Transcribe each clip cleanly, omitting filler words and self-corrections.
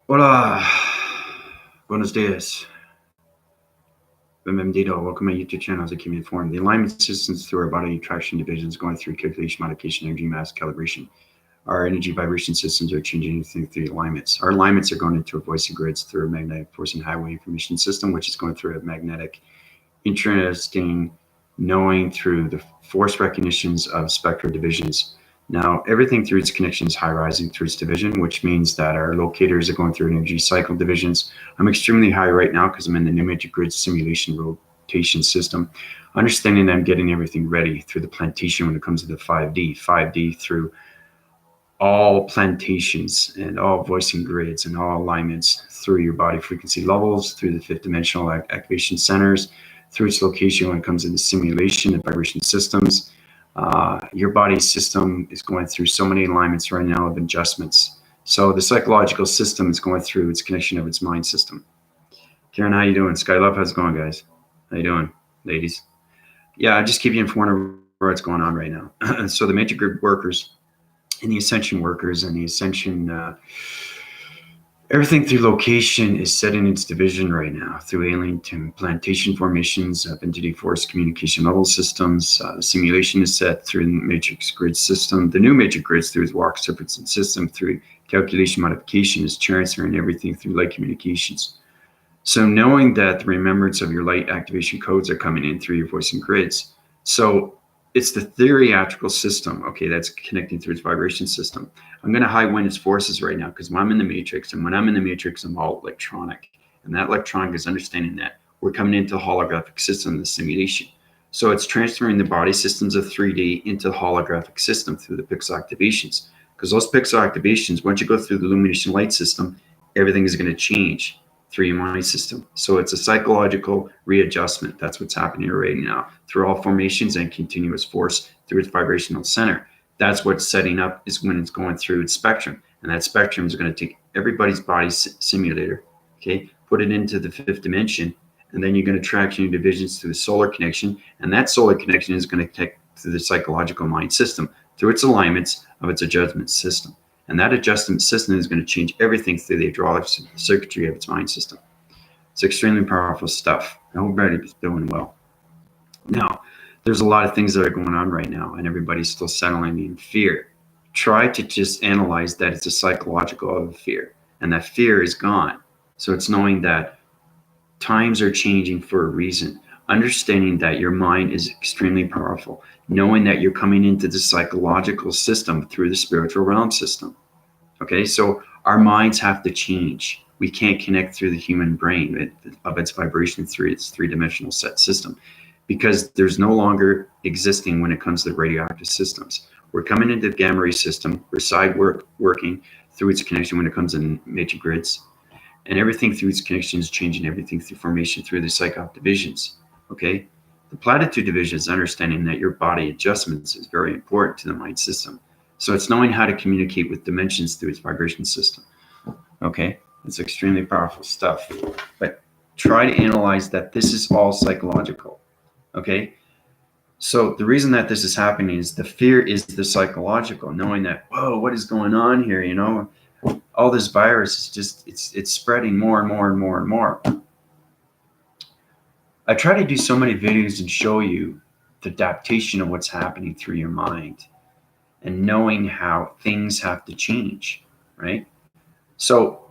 Hola, buenos dias. Bienvenido. Welcome to my YouTube channel as I keep you informed. The alignment systems through our body traction divisions going through calculation, modification, energy, mass, calibration. Our energy vibration systems are changing anything through alignments. Our alignments are going into a voice and grids through a magnetic force and highway information system, which is going through a magnetic, interesting knowing through the force recognitions of spectral divisions. Now, everything through its connections high rising through its division, which means that our locators are going through energy cycle divisions. I'm extremely high right now because I'm in the new magic grid simulation rotation system, understanding that I'm getting everything ready through the plantation when it comes to the 5D through all plantations and all voicing grids and all alignments through your body frequency levels, through the fifth dimensional activation centers, through its location when it comes to the simulation and vibration systems. Your body system is going through so many alignments right now of adjustments. So the psychological system is going through its connection of its mind system. Karen, how you doing? Skylove, how's it going, guys? How you doing, ladies? Yeah, I just keep you informed of what's going on right now. So the major grid workers and the ascension workers and the ascension everything through location is set in its division right now through alien plantation formations, entity force communication level systems. The simulation is set through the matrix grid system. The new matrix grids through its walk surface and system through calculation modification is transferring everything through light communications. So knowing that the remembrance of your light activation codes are coming in through your voice and grids. So it's the theatrical system, okay, that's connecting through its vibration system. I'm going to high wind its forces right now because I'm in the matrix, and when I'm in the matrix, I'm all electronic. And that electronic is understanding that we're coming into the holographic system, the simulation. So it's transferring the body systems of 3D into the holographic system through the pixel activations. Because those pixel activations, once you go through the illumination light system, everything is going to change through your mind system. So it's a psychological readjustment. That's what's happening right now through all formations and continuous force through its vibrational center. That's what's setting up is when it's going through its spectrum. And that spectrum is going to take everybody's body simulator, okay, put it into the fifth dimension, and then you're going to track your divisions through the solar connection. And that solar connection is going to connect through the psychological mind system through its alignments of its adjustment system. And that adjustment system is going to change everything through the hydraulic circuitry of its mind system. It's extremely powerful stuff. I hope everybody's doing well. Now, there's a lot of things that are going on right now, and everybody's still settling in fear. Try to just analyze that it's a psychological fear, and that fear is gone. So it's knowing that times are changing for a reason. Understanding that your mind is extremely powerful, knowing that you're coming into the psychological system through the spiritual realm system. Okay, so our minds have to change. We can't connect through the human brain of its vibration through its three-dimensional set system because there's no longer existing when it comes to radioactive systems. We're coming into the gamma ray system, we're working through its connection when it comes in major grids, and everything through its connection is changing everything through formation through the psychic divisions. Okay, the platitude division is understanding that your body adjustments is very important to the mind system. So it's knowing how to communicate with dimensions through its vibration system. Okay, it's extremely powerful stuff. But try to analyze that this is all psychological. Okay, so the reason that this is happening is the fear is the psychological, knowing that, whoa, what is going on here? You know, all this virus is just, it's spreading more and more and more and more. I try to do so many videos and show you the adaptation of what's happening through your mind and knowing how things have to change, right? So,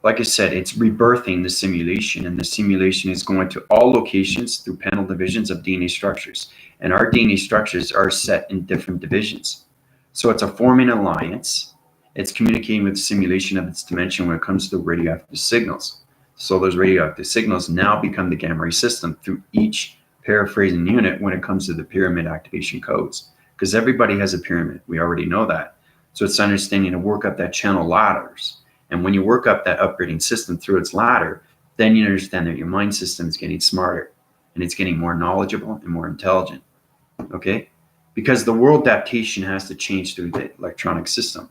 like I said, it's rebirthing the simulation, and the simulation is going to all locations through panel divisions of DNA structures. And our DNA structures are set in different divisions. So it's a forming alliance. It's communicating with the simulation of its dimension when it comes to radioactive signals. So those radioactive signals now become the gamma ray system through each paraphrasing unit when it comes to the pyramid activation codes. Because everybody has a pyramid. We already know that. So it's understanding to work up that channel ladders. And when you work up that upgrading system through its ladder, then you understand that your mind system is getting smarter and it's getting more knowledgeable and more intelligent. Okay? Because the world adaptation has to change through the electronic system.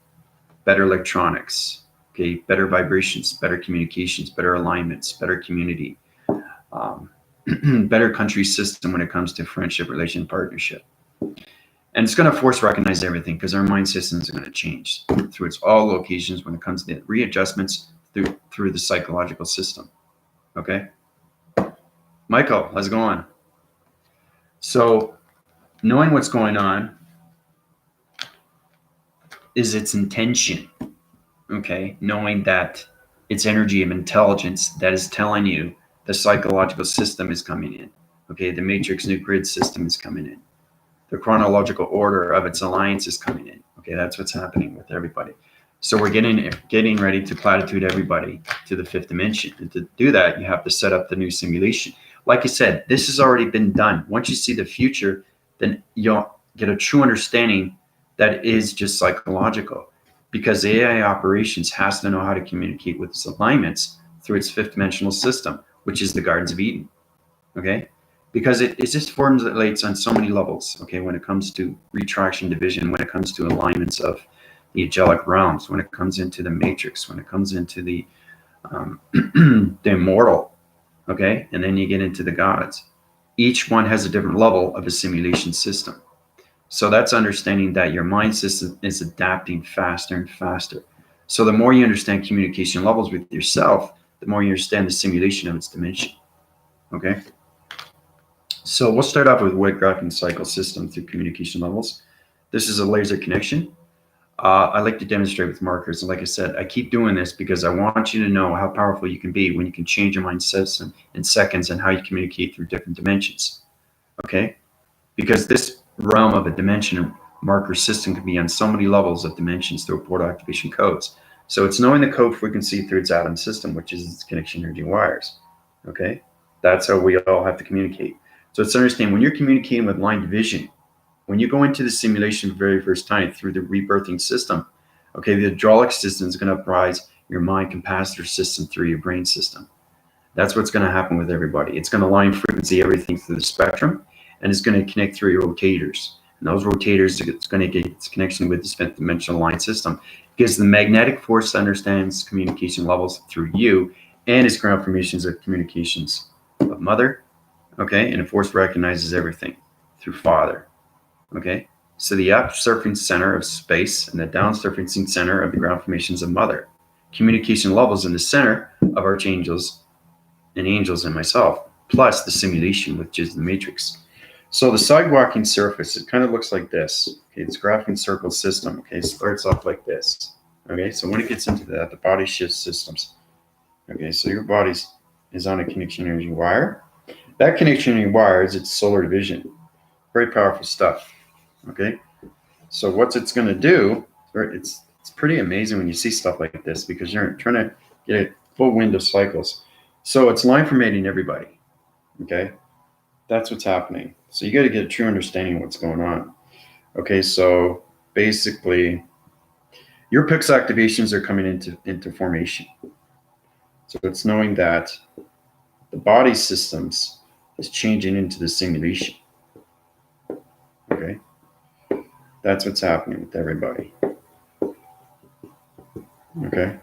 Better electronics, okay, better vibrations, better communications, better alignments, better community, better country system when it comes to friendship, relation, partnership. And it's going to force recognize everything because our mind systems are going to change through its all locations when it comes to the readjustments through the psychological system. Okay, Michael, how's it going? So knowing what's going on is its intention. Okay, knowing that it's energy of intelligence that is telling you the psychological system is coming in. Okay, the matrix new grid system is coming in. The chronological order of its alliance is coming in. Okay, that's what's happening with everybody. So we're getting ready to platitude everybody to the fifth dimension. And to do that, you have to set up the new simulation. Like I said, this has already been done. Once you see the future, then you'll get a true understanding that it is just psychological, because the AI operations has to know how to communicate with its alignments through its fifth dimensional system, which is the Gardens of Eden. Okay, because it just formulates on so many levels. Okay, when it comes to retraction division, when it comes to alignments of the angelic realms, when it comes into the matrix, when it comes into the the immortal. Okay, and then you get into the gods. Each one has a different level of a simulation system. So that's understanding that your mind system is adapting faster and faster. So the more you understand communication levels with yourself, the more you understand the simulation of its dimension. Okay. So we'll start off with wave graphing cycle system through communication levels. This is a laser connection. I like to demonstrate with markers. And like I said, I keep doing this because I want you to know how powerful you can be when you can change your mind system in seconds and how you communicate through different dimensions. Okay? Because this realm of a dimension marker system can be on so many levels of dimensions through portal activation codes. So it's knowing the code frequency through its atom system, which is its connection energy wires. Okay? That's how we all have to communicate. So it's understanding when you're communicating with line division, when you go into the simulation for the very first time through the rebirthing system, okay, the hydraulic system is going to uprise your mind capacitor system through your brain system. That's what's going to happen with everybody. It's going to line frequency everything through the spectrum, and it's going to connect through your rotators. And those rotators, it's going to get its connection with the fifth dimensional line system, because the magnetic force understands communication levels through you and its ground formations of communications of mother, okay, and the force recognizes everything through father. Okay, so the upsurfing center of space and the downsurfing center of the ground formations of mother. Communication levels in the center of archangels and angels and myself, plus the simulation, which is the matrix. So the sidewalking surface, it kind of looks like this. Okay, it's a graphing circle system. Okay, it starts off like this. Okay, so when it gets into that, the body shifts systems. Okay, so your body is on a connection energy wire. That connection energy wire is its solar division. Very powerful stuff. Okay, so what it's going to do, it's pretty amazing when you see stuff like this, because you're trying to get a full wind of cycles. So it's line formating everybody. Okay, that's what's happening. So you got to get a true understanding of what's going on. Okay, so basically your PIX activations are coming into formation. So it's knowing that the body systems is changing into the simulation. Okay, that's what's happening with everybody. Okay,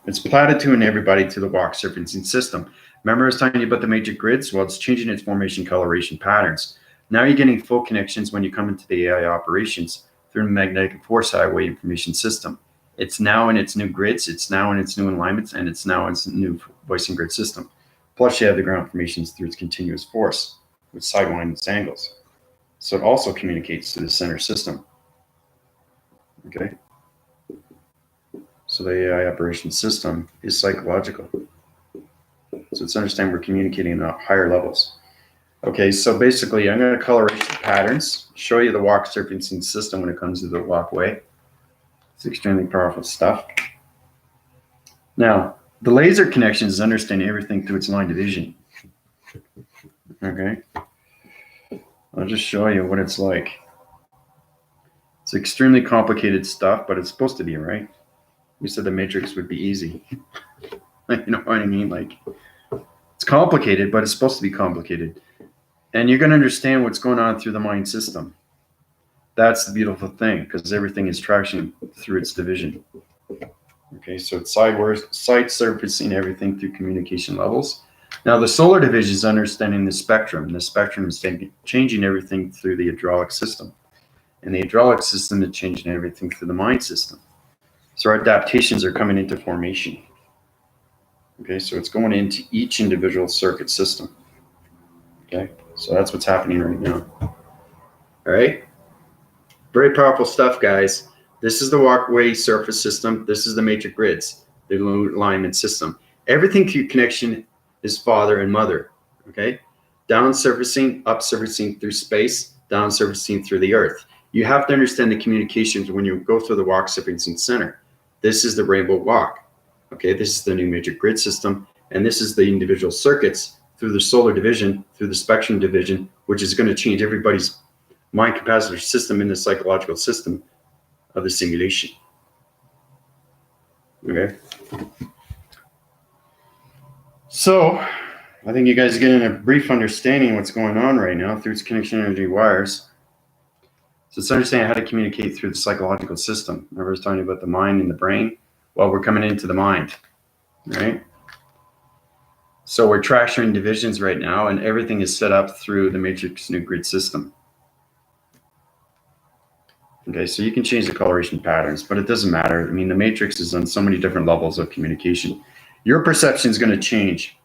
it's platitude everybody to the walk surfacing system. Remember I was telling you about the major grids? Well, it's changing its formation coloration patterns. Now you're getting full connections when you come into the AI operations through the magnetic force highway information system. It's now in its new grids, it's now in its new alignments, and it's now in its new voicing grid system. Plus you have the ground formations through its continuous force with sidewinds angles. So it also communicates to the center system. Okay. So the AI operation system is psychological. So it's understand we're communicating at higher levels. Okay, so basically I'm going to coloration patterns, show you the walk surfacing system when it comes to the walkway. It's extremely powerful stuff. Now, the laser connection is understanding everything through its line division. Okay. I'll just show you what it's like. It's extremely complicated stuff, but it's supposed to be, right? We said the matrix would be easy. You know what I mean? Like, it's complicated, but it's supposed to be complicated. And you're going to understand what's going on through the mind system. That's the beautiful thing, because everything is traction through its division. Okay, so it's side surfacing everything through communication levels. Now, the solar division is understanding the spectrum. The spectrum is changing everything through the hydraulic system. And the hydraulic system is changing everything through the mind system. So our adaptations are coming into formation. Okay, so it's going into each individual circuit system. Okay, so that's what's happening right now. All right, very powerful stuff, guys. This is the walkway surface system. This is the matrix grids, the alignment system. Everything through connection is father and mother. Okay, down surfacing, up surfacing through space, down surfacing through the earth. You have to understand the communications when you go through the walk surfacing center. This is the rainbow walk. Okay, this is the new matrix grid system, and this is the individual circuits through the solar division, through the spectrum division, which is going to change everybody's mind capacitor system in the psychological system of the simulation. Okay. So I think you guys are getting a brief understanding of what's going on right now through its connection energy wires. So it's understanding how to communicate through the psychological system. Remember I was talking about the mind and the brain? Well, we're coming into the mind, right? So we're trashing divisions right now, and everything is set up through the matrix new grid system. Okay, so you can change the coloration patterns, but it doesn't matter. I mean, the matrix is on so many different levels of communication. Your perception is going to change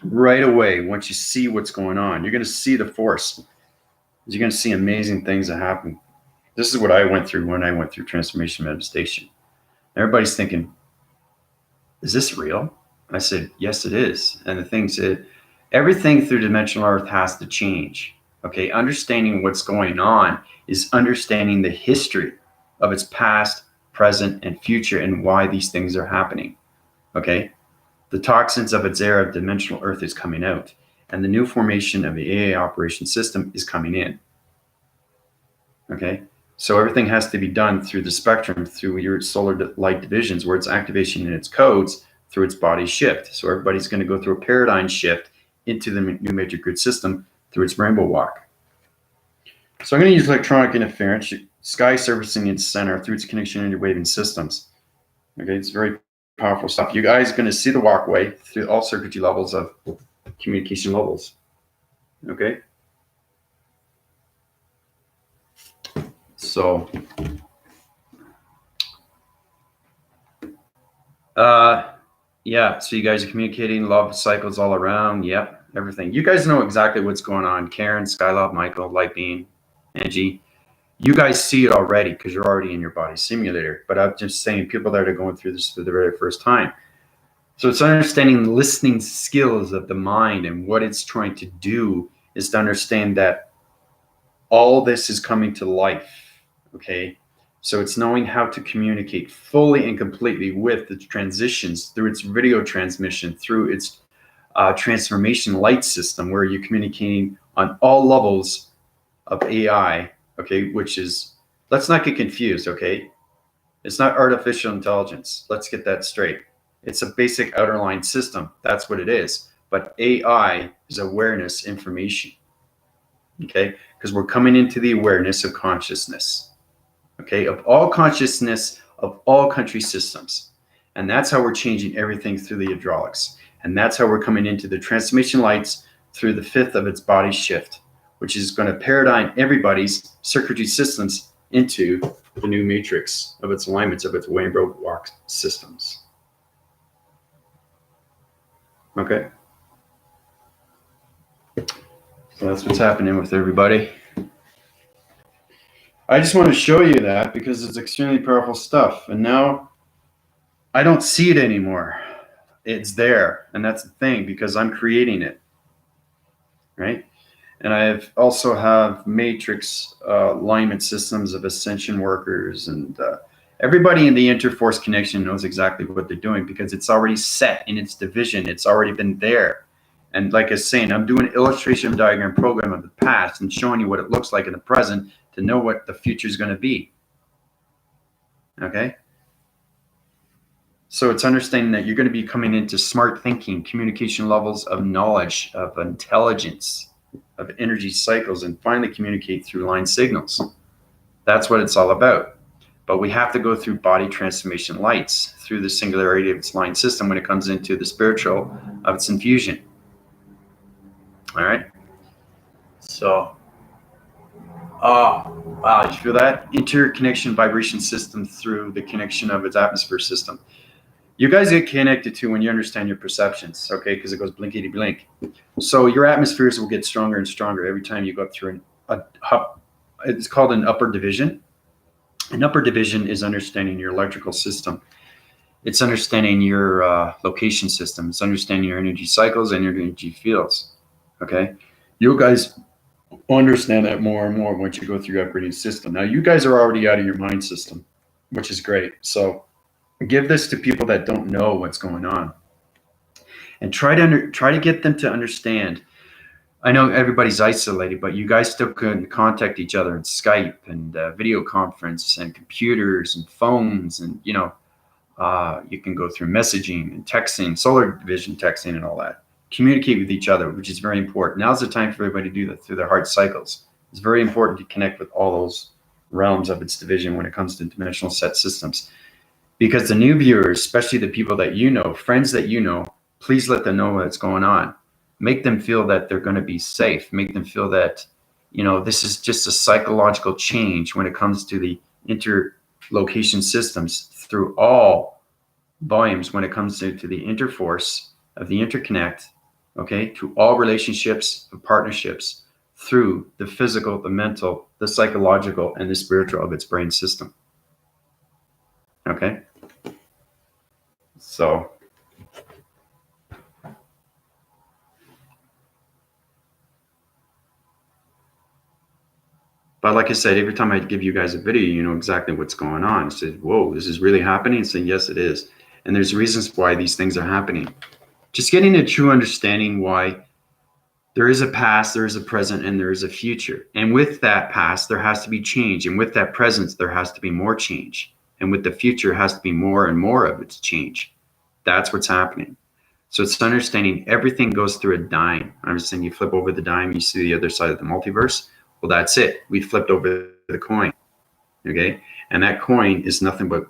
right away once you see what's going on. You're going to see the force. You're going to see amazing things that happen. This is what I went through when I went through transformation meditation. Everybody's thinking, is this real? I said, yes, it is. And the thing said, everything through dimensional earth has to change. Okay, understanding what's going on is understanding the history of its past, present, and future, and why these things are happening. Okay, the toxins of its era of dimensional earth is coming out, and the new formation of the AA operation system is coming in. Okay, so everything has to be done through the spectrum, through your solar light divisions, where its activation and its codes through its body shift. So everybody's going to go through a paradigm shift into the new matrix grid system through its rainbow walk. So I'm going to use electronic interference, sky surfacing its center through its connection interwaving systems. Okay, it's very powerful stuff. You guys are going to see the walkway through all circuitry levels of communication levels. Okay. So, yeah, so you guys are communicating, love cycles all around. Yep, everything. You guys know exactly what's going on. Karen, Skylove, Michael, Lightbeam, Angie. You guys see it already because you're already in your body simulator. But I'm just saying, people that are going through this for the very first time. So it's understanding the listening skills of the mind, and what it's trying to do is to understand that all this is coming to life. Okay. So it's knowing how to communicate fully and completely with the transitions through its video transmission, through its transformation light system, where you're communicating on all levels of AI. Okay, which is, let's not get confused. Okay, it's not artificial intelligence. Let's get that straight. It's a basic outer line system. That's what it is. But AI is awareness information. Okay, because we're coming into the awareness of consciousness. Okay, of all consciousness of all country systems. And that's how we're changing everything through the hydraulics. And that's how we're coming into the transformation lights through the fifth of its body shift, which is going to paradigm everybody's circuitry systems into the new matrix of its alignments of its rainbow walk systems. Okay. So that's what's happening with everybody. I just want to show you that because it's extremely powerful stuff. And now I don't see it anymore. It's there. And that's the thing, because I'm creating it. Right? And I also have matrix alignment systems of ascension workers, and everybody in the interforce connection knows exactly what they're doing because it's already set in its division. It's already been there. And like I was saying, I'm doing an illustration diagram program of the past and showing you what it looks like in the present to know what the future is going to be. Okay? So it's understanding that you're going to be coming into smart thinking, communication levels of knowledge, of intelligence, of energy cycles, and finally communicate through line signals. That's what it's all about. But we have to go through body transformation lights, through the singularity of its line system when it comes into the spiritual of its infusion. All right? So, wow, did you feel that? Interconnection vibration system through the connection of its atmosphere system. You guys get connected to when you understand your perceptions, okay? Because it goes blinkety blink. So your atmospheres will get stronger and stronger every time you go up through it's called an upper division. An upper division is understanding your electrical system. It's understanding your location system. It's understanding your energy cycles and your energy fields, okay? You guys understand that more and more once you go through your upgrading system. Now, you guys are already out of your mind system, which is great. So give this to people that don't know what's going on, and try to get them to understand. I know everybody's isolated, but you guys still can contact each other in Skype and video conference and computers and phones, and you can go through messaging and texting, solar division texting, and all that. Communicate with each other, which is very important. Now's the time for everybody to do that through their heart cycles. It's very important to connect with all those realms of its division when it comes to dimensional set systems. Because the new viewers, especially the people that you know, friends that you know, please let them know what's going on. Make them feel that they're going to be safe. Make them feel that, this is just a psychological change when it comes to the interlocation systems through all volumes, when it comes to the interforce of the interconnect, okay, to all relationships and partnerships through the physical, the mental, the psychological, and the spiritual of its brain system. Okay? So, but like I said, every time I give you guys a video, you know exactly what's going on. I said, whoa, this is really happening? I said, yes, it is. And there's reasons why these things are happening. Just getting a true understanding why there is a past, there is a present, and there is a future. And with that past, there has to be change. And with that present, there has to be more change. And with the future, has to be more and more of its change. That's what's happening. So it's understanding everything goes through a dime. I understand you flip over the dime, you see the other side of the multiverse. Well, that's it. We flipped over the coin. Okay. And that coin is nothing but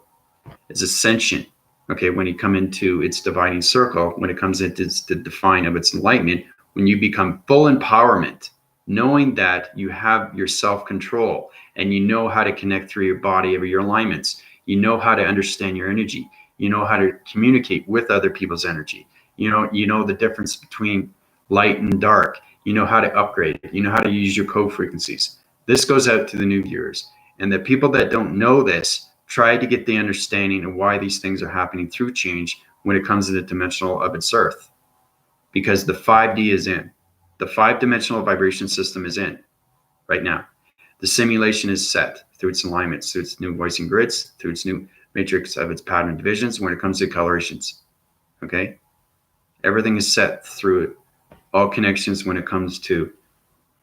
it's ascension. Okay. When you come into its dividing circle, when it comes into the define of its enlightenment, when you become full empowerment, knowing that you have your self-control and you know how to connect through your body over your alignments, you know how to understand your energy, you know how to communicate with other people's energy, you know the difference between light and dark, you know how to upgrade it, you know how to use your code frequencies. This goes out to the new viewers, and the people that don't know this, try to get the understanding of why these things are happening through change when it comes to the dimensional of its earth. Because the 5D is in. The 5-dimensional vibration system is in right now. The simulation is set through its alignments, through its new voicing grids, through its new matrix of its pattern divisions when it comes to colorations. Okay? Everything is set through it. All connections when it comes to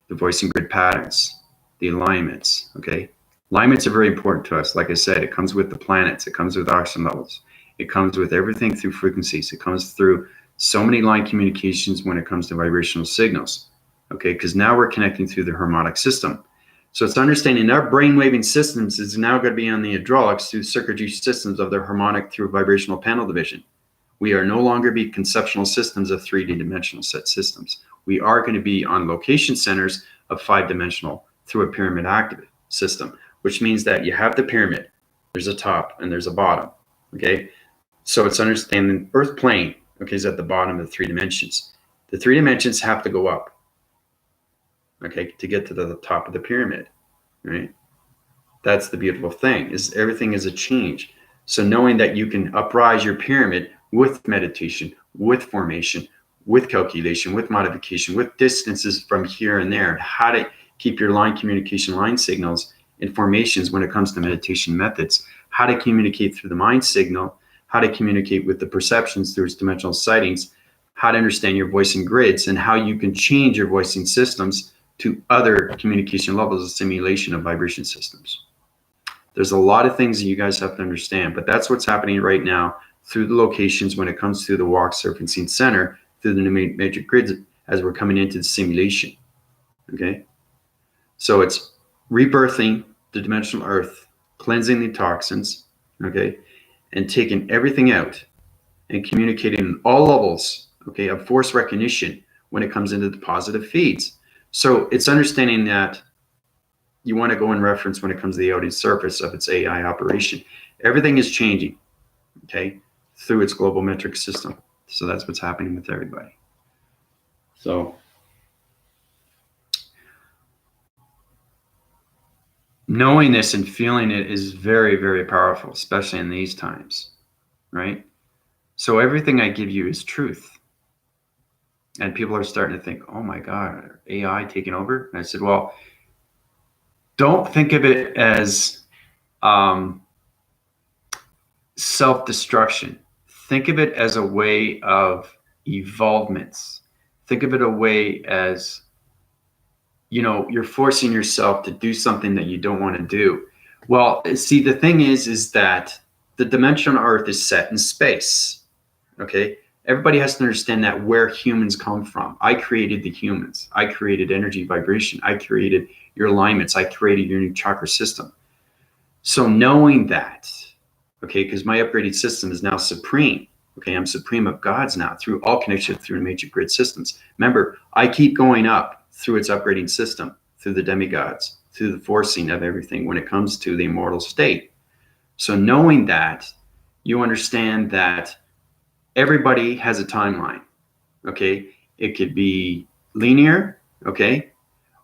the voicing grid patterns, the alignments. Okay? Alignments are very important to us. Like I said, it comes with the planets. It comes with oxygen levels. It comes with everything through frequencies. It comes through so many line communications when it comes to vibrational signals, okay? Because now we're connecting through the harmonic system. So it's understanding our brainwaving systems is now going to be on the hydraulics through circuitry systems of their harmonic through vibrational panel division. We are no longer be conceptual systems of 3D dimensional set systems. We are going to be on location centers of 5-dimensional through a pyramid active system, which means that you have the pyramid, there's a top and there's a bottom, okay? So it's understanding earth plane, okay, is at the bottom of the 3 dimensions. The 3 dimensions have to go up, okay, to get to the top of the pyramid, right? That's the beautiful thing, is everything is a change. So knowing that you can uprise your pyramid with meditation, with formation, with calculation, with modification, with distances from here and there, and how to keep your line communication line signals and formations when it comes to meditation methods, how to communicate through the mind signal, how to communicate with the perceptions through its dimensional sightings, how to understand your voicing grids, and how you can change your voicing systems to other communication levels of simulation of vibration systems. There's a lot of things that you guys have to understand, but that's what's happening right now through the locations when it comes to the walk surfacing center, through the new matrix grids as we're coming into the simulation, okay? So it's rebirthing the dimensional earth, cleansing the toxins, okay? And taking everything out and communicating on all levels, okay, of force recognition when it comes into the positive feeds. So it's understanding that you want to go in reference when it comes to the outer surface of its AI operation. Everything is changing, okay? through its global metric system. So that's what's happening with everybody. So knowing this and feeling it is very, very powerful, especially in these times, right? So everything I give you is truth. And people are starting to think, oh my God, AI taking over? And I said, well, don't think of it as self-destruction. Think of it as a way of evolvements. Think of it a way as, you know, you're forcing yourself to do something that you don't want to do. Well, see, the thing is that the dimension on Earth is set in space. Okay. Everybody has to understand that where humans come from. I created the humans. I created energy vibration. I created your alignments. I created your new chakra system. So knowing that, okay, because my upgraded system is now supreme. Okay, I'm supreme of God's now through all connection through major grid systems. Remember, I keep going up through its upgrading system, through the demigods, through the forcing of everything when it comes to the immortal state. So knowing that, you understand that everybody has a timeline. Okay, it could be linear, okay,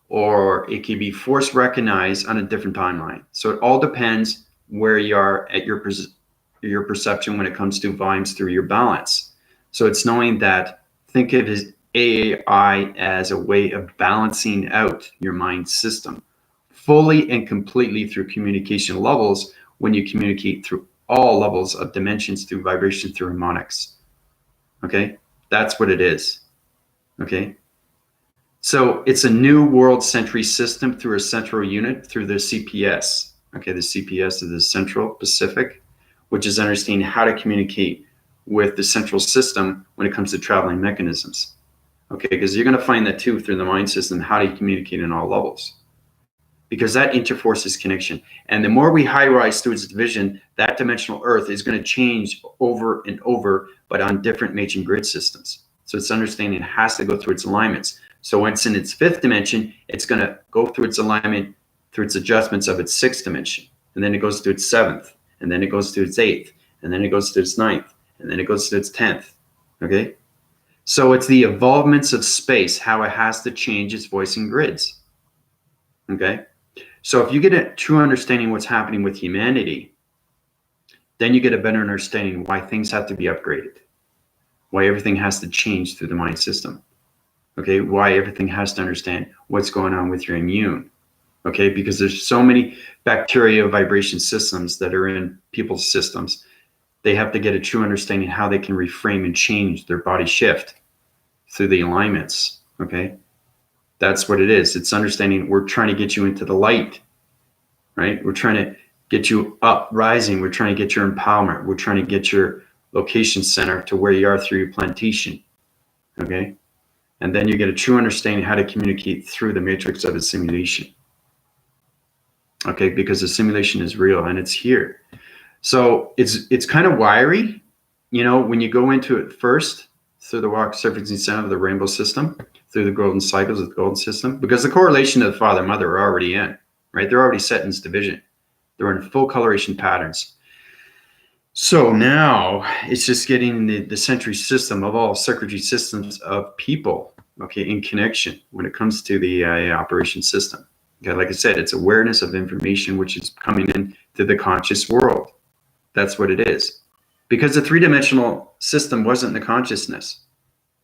or it could be force recognized on a different timeline. So it all depends where you are at your perception when it comes to volumes through your balance. So it's knowing that, think of it as AI as a way of balancing out your mind system fully and completely through communication levels when you communicate through all levels of dimensions through vibration, through harmonics. Okay, that's what it is. Okay, so it's a new world century system through a central unit through the CPS. Okay, the CPS is the Central Pacific, which is understanding how to communicate with the central system when it comes to traveling mechanisms. Okay, because you're going to find that too through the mind system, how do you communicate in all levels? Because that interforces connection. And the more we high rise through its division, that dimensional Earth is going to change over and over, but on different major grid systems. So it's understanding it has to go through its alignments. So once in its fifth dimension, it's going to go through its alignment, through its adjustments of its sixth dimension. And then it goes to its seventh, and then it goes to its eighth, and then it goes to its ninth, and then it goes to its 10th. Okay? So it's the evolvements of space, how it has to change its voicing grids. Okay? So if you get a true understanding of what's happening with humanity, then you get a better understanding why things have to be upgraded, why everything has to change through the mind system. Okay, why everything has to understand what's going on with your immune. Okay, because there's so many bacteria vibration systems that are in people's systems. They have to get a true understanding how they can reframe and change their body shift through the alignments. Okay, that's what it is. It's understanding we're trying to get you into the light, right? We're trying to get you up, rising. We're trying to get your empowerment. We're trying to get your location center to where you are through your plantation. Okay, and then you get a true understanding how to communicate through the matrix of a simulation. Okay, because the simulation is real and it's here. So it's kind of wiry, you know, when you go into it first through the walk surfacing center of the rainbow system, through the golden cycles of the golden system, because the correlation of the father and mother are already in, right? They're already set in this division. They're in full coloration patterns. So now it's just getting the century system of all circuitry systems of people, okay, in connection when it comes to the operation system. Okay, like I said, it's awareness of information which is coming in to the conscious world. That's what it is. Because the three-dimensional system wasn't the consciousness.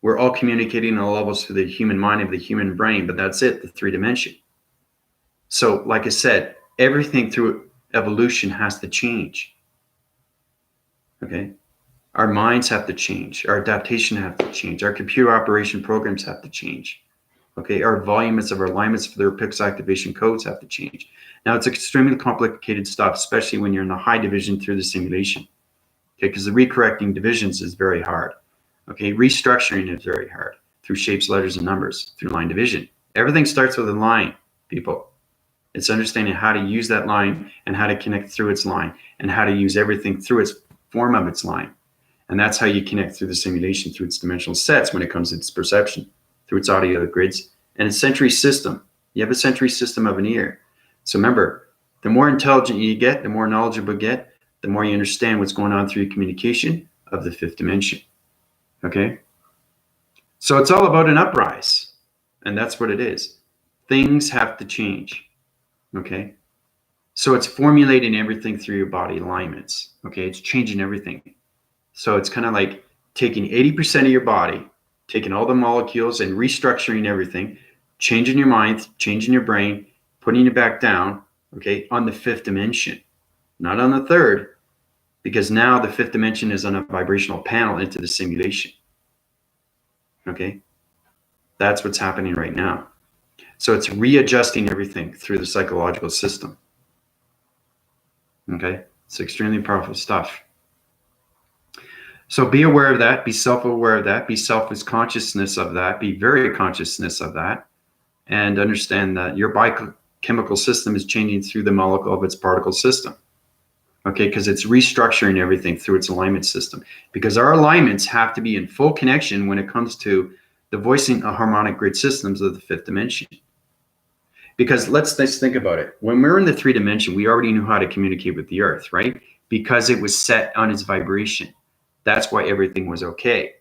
We're all communicating on all levels through the human mind of the human brain, but that's it, the three dimension. So, like I said, everything through evolution has to change. Okay? Our minds have to change. Our adaptation have to change. Our computer operation programs have to change. Okay, our volumes of our alignments for their pix activation codes have to change. Now, it's extremely complicated stuff, especially when you're in the high division through the simulation. Okay, because the recorrecting divisions is very hard. Okay, restructuring is very hard through shapes, letters, and numbers, through line division. Everything starts with a line, people. It's understanding how to use that line and how to connect through its line and how to use everything through its form of its line. And that's how you connect through the simulation, through its dimensional sets when it comes to its perception, through its audio grids, and its sensory system. You have a sensory system of an ear. So remember, the more intelligent you get, the more knowledgeable you get, the more you understand what's going on through your communication, of the fifth dimension. Okay? So it's all about an uprise. And that's what it is. Things have to change. Okay? So it's formulating everything through your body alignments. Okay? It's changing everything. So it's kind of like taking 80% of your body, taking all the molecules and restructuring everything, changing your mind, changing your brain, putting it back down, okay, on the fifth dimension, not on the third, because now the fifth dimension is on a vibrational panel into the simulation. Okay? That's what's happening right now. So it's readjusting everything through the psychological system. Okay? It's extremely powerful stuff. So be aware of that, be self-aware of that, be self-consciousness of that, be very consciousness of that, and understand that your biochemical system is changing through the molecule of its particle system. Okay, because it's restructuring everything through its alignment system. Because our alignments have to be in full connection when it comes to the voicing of harmonic grid systems of the fifth dimension. Because let's think about it. When we're in the three dimension, we already knew how to communicate with the earth, right? Because it was set on its vibration. That's why everything was okay,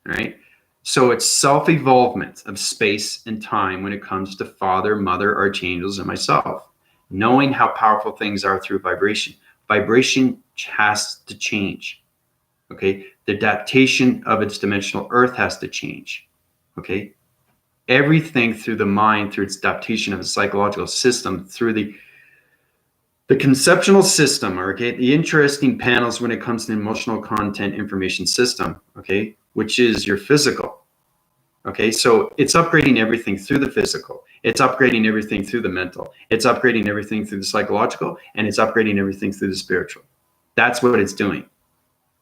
right? So it's self-evolvement of space and time when it comes to Father, Mother, archangels, and myself. Knowing how powerful things are through vibration. Vibration has to change, okay? The adaptation of its dimensional earth has to change, okay? Everything through the mind, through its adaptation of the psychological system, through the conceptual system, okay, the interesting panels when it comes to the emotional content information system, okay, which is your physical, okay, so it's upgrading everything through the physical, it's upgrading everything through the mental, it's upgrading everything through the psychological, and it's upgrading everything through the spiritual. That's what it's doing,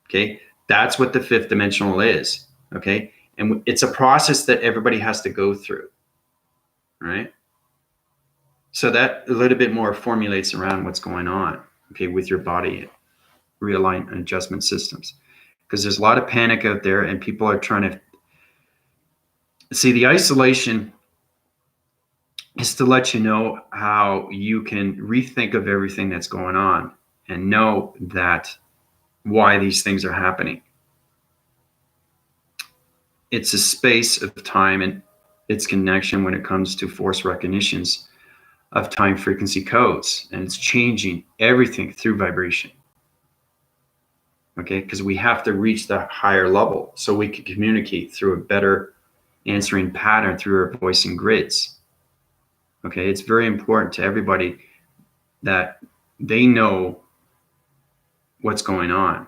okay, that's what the fifth dimensional is, okay, and it's a process that everybody has to go through, right? So that a little bit more formulates around what's going on, okay, with your body, realign and adjustment systems. Because there's a lot of panic out there and people are trying to see the isolation is to let you know how you can rethink of everything that's going on and know that why these things are happening. It's a space of time and its connection when it comes to force recognitions of time frequency codes, and it's changing everything through vibration. Okay, because we have to reach the higher level so we can communicate through a better answering pattern through our voicing grids. Okay, it's very important to everybody that they know what's going on.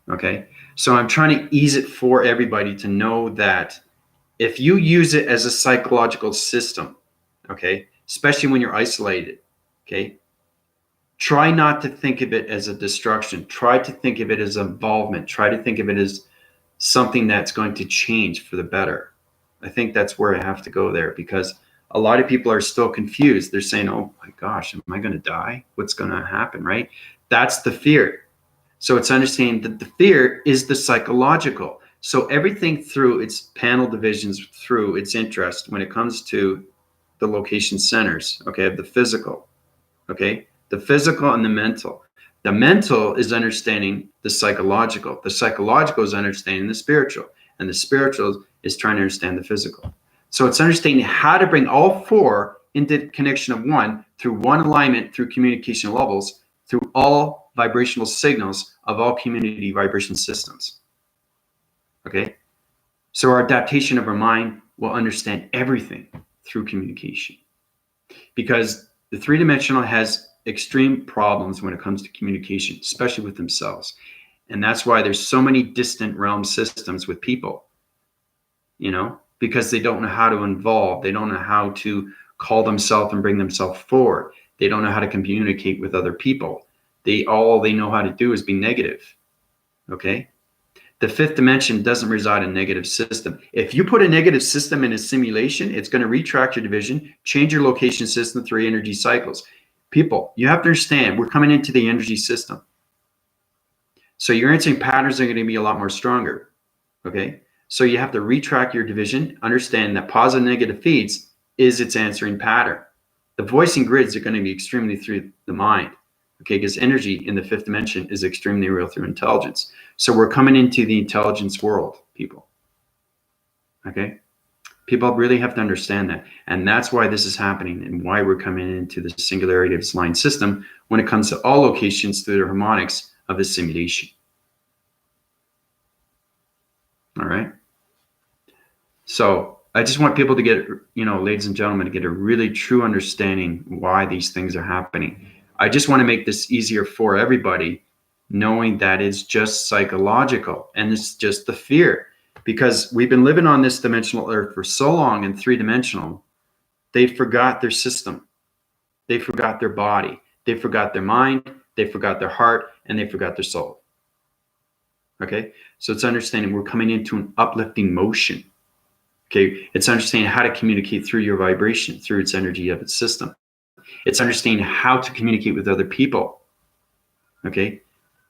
Okay, so I'm trying to ease it for everybody to know that if you use it as a psychological system, okay, especially when you're isolated, okay, try not to think of it as a destruction. Try to think of it as involvement. Try to think of it as something that's going to change for the better. I think that's where I have to go there, because a lot of people are still confused. They're saying, oh my gosh, am I going to die? What's going to happen, right? That's the fear. So it's understanding that the fear is the psychological. So everything through its panel divisions, through its interest, when it comes to the location centers, okay, of the physical, okay, the physical and the mental. The mental is understanding the psychological. The psychological is understanding the spiritual. And the spiritual is trying to understand the physical. So it's understanding how to bring all four into connection of one through one alignment, through communication levels, through all vibrational signals of all community vibration systems. Okay? So our adaptation of our mind will understand everything through communication. Because the three-dimensional has extreme problems when it comes to communication, especially with themselves. And that's why there's so many distant realm systems with people, you know, because they don't know how to involve. They don't know how to call themselves and bring themselves forward. They don't know how to communicate with other people. All they know how to do is be negative. Okay? The fifth dimension doesn't reside in a negative system. If you put a negative system in a simulation, it's going to retract your division, change your location system through energy cycles. People, you have to understand, we're coming into the energy system. So your answering patterns are going to be a lot more stronger. Okay? So you have to retract your division, understand that positive and negative feeds is its answering pattern. The voicing grids are going to be extremely through the mind. Okay, because energy in the fifth dimension is extremely real through intelligence. So we're coming into the intelligence world, people. Okay, people really have to understand that, and that's why this is happening, and why we're coming into the singularity of this line system when it comes to all locations through the harmonics of the simulation. All right. So I just want people to get, ladies and gentlemen, to get a really true understanding why these things are happening. I just want to make this easier for everybody, knowing that it's just psychological and it's just the fear, because we've been living on this dimensional earth for so long in three-dimensional, they forgot their system. They forgot their body. They forgot their mind. They forgot their heart, and they forgot their soul. Okay. So it's understanding we're coming into an uplifting motion. Okay, it's understanding how to communicate through your vibration, through its energy of its system. It's understanding how to communicate with other people, okay,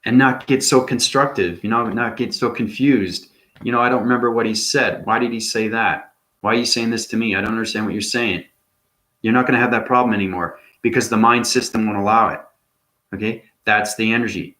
and not get so constructive, not get so confused. I don't remember what he said. Why did he say that? Why are you saying this to me? I don't understand what you're saying. You're not going to have that problem anymore because the mind system won't allow it, okay? That's the energy,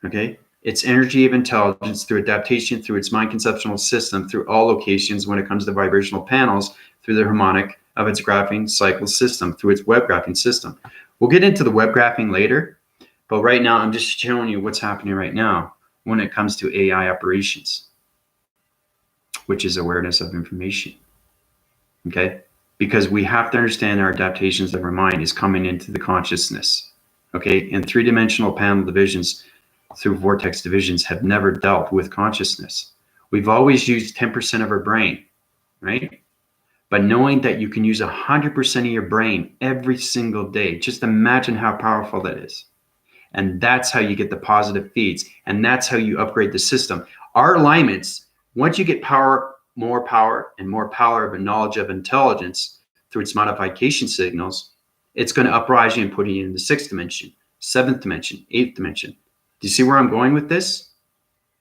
okay? It's energy of intelligence through adaptation, through its mind conceptual system, through all locations when it comes to vibrational panels, through the harmonic of its graphing cycle system, through its web graphing system. We'll get into the web graphing later, but right now I'm just showing you what's happening right now when it comes to AI operations, which is awareness of information, okay? Because we have to understand our adaptations of our mind is coming into the consciousness, okay? And three-dimensional panel divisions through vortex divisions have never dealt with consciousness. We've always used 10% of our brain, right? But knowing that you can use 100% of your brain every single day, just imagine how powerful that is. And that's how you get the positive feeds. And that's how you upgrade the system. Our alignments, once you get more power of a knowledge of intelligence through its modification signals, it's going to uprise you and put you in the sixth dimension, seventh dimension, eighth dimension. Do you see where I'm going with this?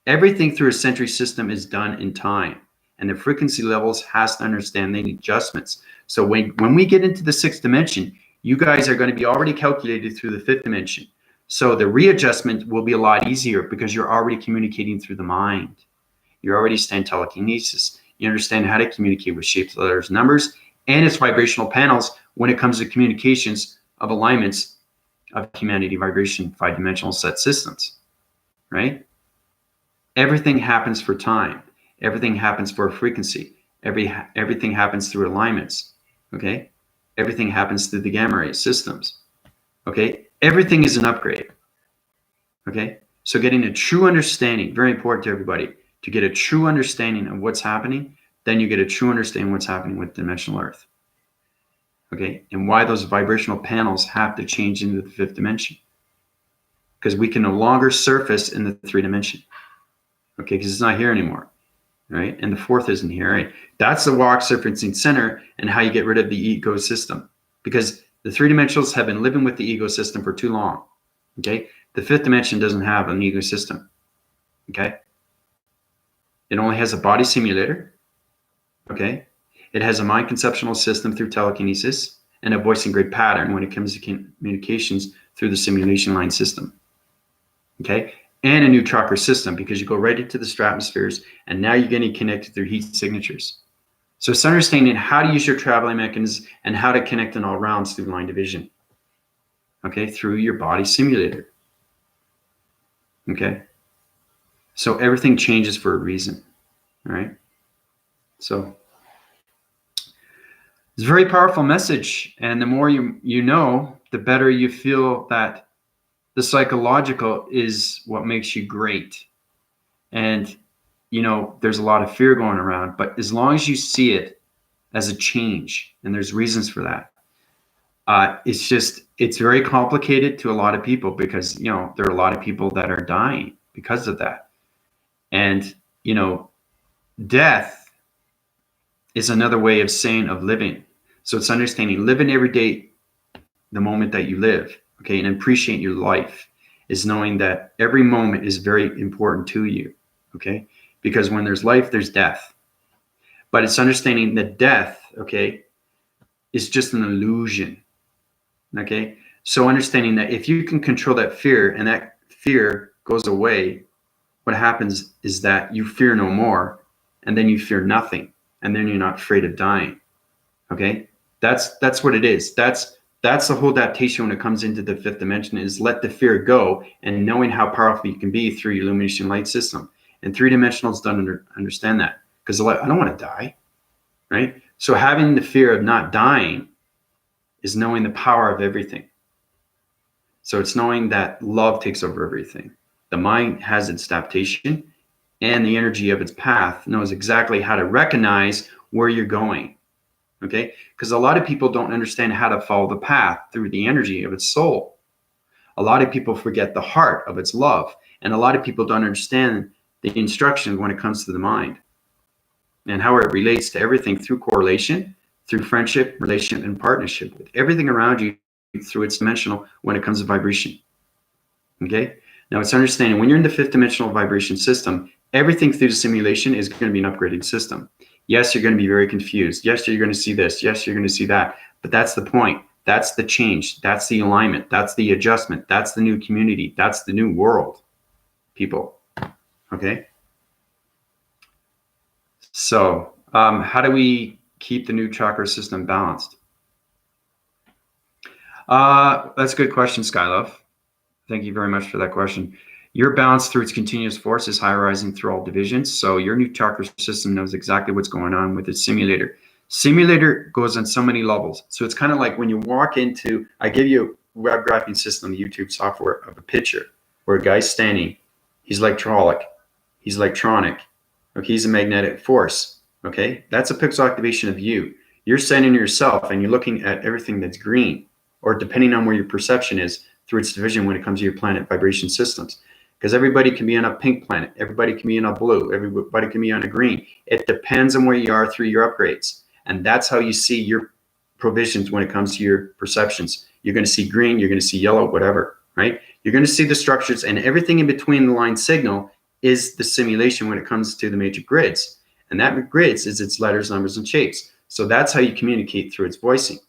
Everything through a century system is done in time, and the frequency levels has to understand the adjustments. So when we get into the sixth dimension, you guys are going to be already calculated through the fifth dimension. So the readjustment will be a lot easier because you're already communicating through the mind. You already understand telekinesis. You understand how to communicate with shapes, letters, numbers, and its vibrational panels when it comes to communications of alignments of humanity vibration, five-dimensional set systems, right? Everything happens for time. Everything happens for a frequency. Everything happens through alignments, okay? Everything happens through the gamma ray systems, okay? Everything is an upgrade, okay? So getting a true understanding, very important to everybody, to get a true understanding of what's happening, then you get a true understanding of what's happening with dimensional earth. Okay, and why those vibrational panels have to change into the fifth dimension. Because we can no longer surface in the three dimension. Okay, because it's not here anymore, right? And the fourth isn't here, right? That's the walk surfacing center and how you get rid of the ecosystem. Because the three dimensionals have been living with the ecosystem for too long, okay? The fifth dimension doesn't have an ecosystem, okay? It only has a body simulator, okay? It has a mind conceptual system through telekinesis and a voice and grid pattern when it comes to communications through the simulation line system, okay? And a new tracker system because you go right into the stratospheres and now you're getting connected through heat signatures. So it's understanding how to use your traveling mechanisms and how to connect in all rounds through line division, okay? Through your body simulator, okay? So everything changes for a reason, all right? So it's a very powerful message, and the more you know, the better you feel that the psychological is what makes you great. And there's a lot of fear going around, but as long as you see it as a change, and there's reasons for that, it's very complicated to a lot of people because there are a lot of people that are dying because of that. And death is another way of saying of living. So it's understanding living every day, the moment that you live, okay, and appreciate your life is knowing that every moment is very important to you, okay? Because when there's life, there's death. But it's understanding that death, okay, is just an illusion, okay? So understanding that if you can control that fear and that fear goes away, what happens is that you fear no more, and then you fear nothing, and then you're not afraid of dying. Okay, that's what it is. That's the whole adaptation when it comes into the fifth dimension, is let the fear go, and knowing how powerful you can be through your illumination light system. And three-dimensionals don't understand that, because they're like, I don't want to die, right? So having the fear of not dying is knowing the power of everything. So it's knowing that love takes over everything. The mind has its adaptation, and the energy of its path knows exactly how to recognize where you're going. Okay, because a lot of people don't understand how to follow the path through the energy of its soul. A lot of people forget the heart of its love, and a lot of people don't understand the instructions when it comes to the mind and how it relates to everything through correlation, through friendship, relationship, and partnership with everything around you through its dimensional when it comes to vibration. Okay, now it's understanding when you're in the fifth dimensional vibration system, everything through the simulation is going to be an upgraded system. Yes, you're going to be very confused. Yes, you're going to see this. Yes, you're going to see that. But that's the point. That's the change. That's the alignment. That's the adjustment. That's the new community. That's the new world, people. Okay? So how do we keep the new chakra system balanced? That's a good question, Skylove. Thank you very much for that question. Your balance through its continuous force is high rising through all divisions. So your new chakra system knows exactly what's going on with its simulator. Simulator goes on so many levels. So it's kind of like when you walk into, I give you a web graphing system, YouTube software of a picture where a guy's standing. He's electronic. Okay, he's a magnetic force. Okay, that's a pixel activation of you. You're standing yourself and you're looking at everything that's green, or depending on where your perception is through its division when it comes to your planet vibration systems. Because everybody can be on a pink planet, everybody can be on a blue, everybody can be on a green. It depends on where you are through your upgrades. And that's how you see your provisions when it comes to your perceptions. You're going to see green, you're going to see yellow, whatever, right? You're going to see the structures, and everything in between the line signal is the simulation when it comes to the major grids. And that grids is its letters, numbers, and shapes. So that's how you communicate through its voicing.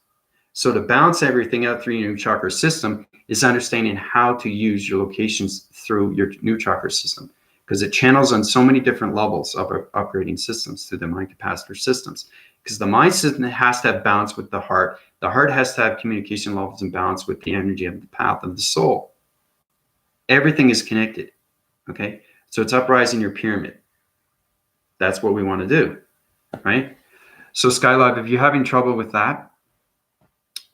So to balance everything out through your new chakra system is understanding how to use your locations through your new chakra system, because it channels on so many different levels of upgrading systems through the mind capacitor systems. Because the mind system has to have balance with the heart. The heart has to have communication levels and balance with the energy of the path of the soul. Everything is connected. Okay, so it's uprising your pyramid. That's what we want to do, right? So Skylab, if you're having trouble with that,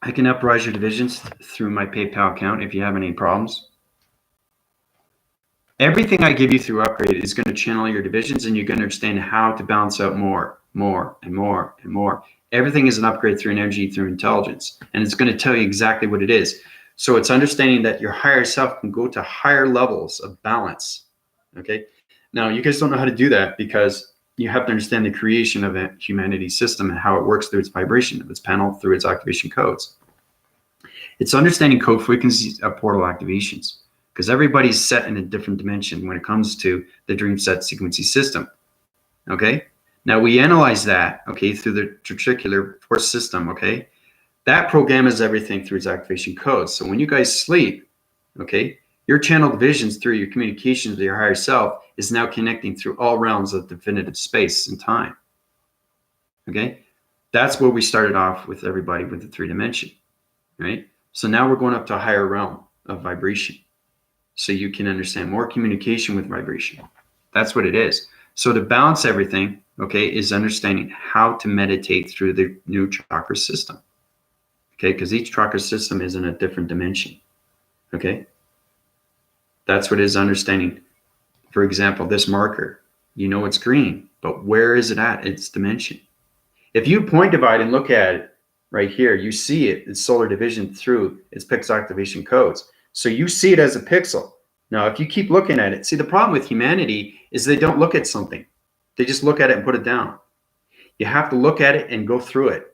I can uprise your divisions through my PayPal account if you have any problems. Everything I give you through upgrade is going to channel your divisions, and you're going to understand how to balance out more, and more, and more. Everything is an upgrade through energy, through intelligence, and it's going to tell you exactly what it is. So it's understanding that your higher self can go to higher levels of balance. Okay. Now you guys don't know how to do that because you have to understand the creation of a humanity system and how it works through its vibration of its panel, through its activation codes. It's understanding code frequencies of portal activations, because everybody's set in a different dimension when it comes to the dream set sequencing system. Okay. Now we analyze that, okay, through the trachecular force system. Okay. That programmes everything through its activation codes. So when you guys sleep, okay, your channeled visions through your communications with your higher self is now connecting through all realms of definitive space and time. Okay, that's where we started off with everybody with the 3-dimension, right? So now we're going up to a higher realm of vibration, so you can understand more communication with vibration. That's what it is. So to balance everything, okay, is understanding how to meditate through the new chakra system. Okay, because each chakra system is in a different dimension. Okay, that's what it is, understanding. For example, this marker, you know it's green, but where is it at its dimension? If you point divide and look at it right here, you see it, it's solar division through its pixel activation codes. So you see it as a pixel. Now, if you keep looking at it, see, the problem with humanity is they don't look at something. They just look at it and put it down. You have to look at it and go through it.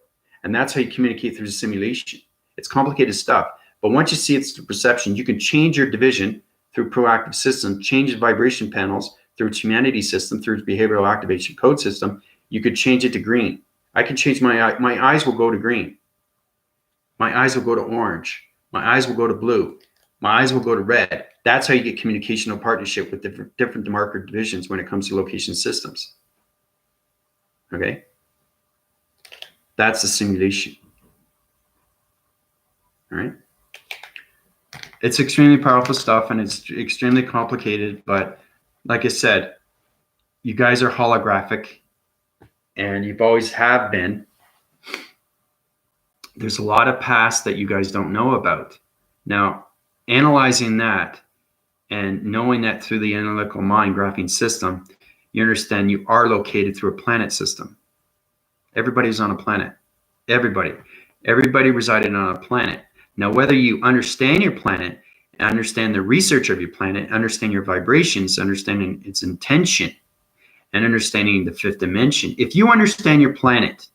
And that's how you communicate through the simulation. It's complicated stuff. But once you see it's the perception, you can change your division through proactive system, change the vibration panels through its humanity system, through its behavioral activation code system. You could change it to green. I can change my eyes will go to green. My eyes will go to orange. My eyes will go to blue. My eyes will go to red. That's how you get communicational partnership with different demarker divisions when it comes to location systems. Okay? That's the simulation. All right? It's extremely powerful stuff, and it's extremely complicated, but like I said, you guys are holographic, and you've always have been. There's a lot of past that you guys don't know about. Now, analyzing that and knowing that through the analytical mind graphing system, you understand you are located through a planet system. Everybody's on a planet. Everybody resided on a planet. Now, whether you understand your planet, understand the research of your planet, understand your vibrations, understanding its intention, and understanding the fifth dimension, if you understand your planet,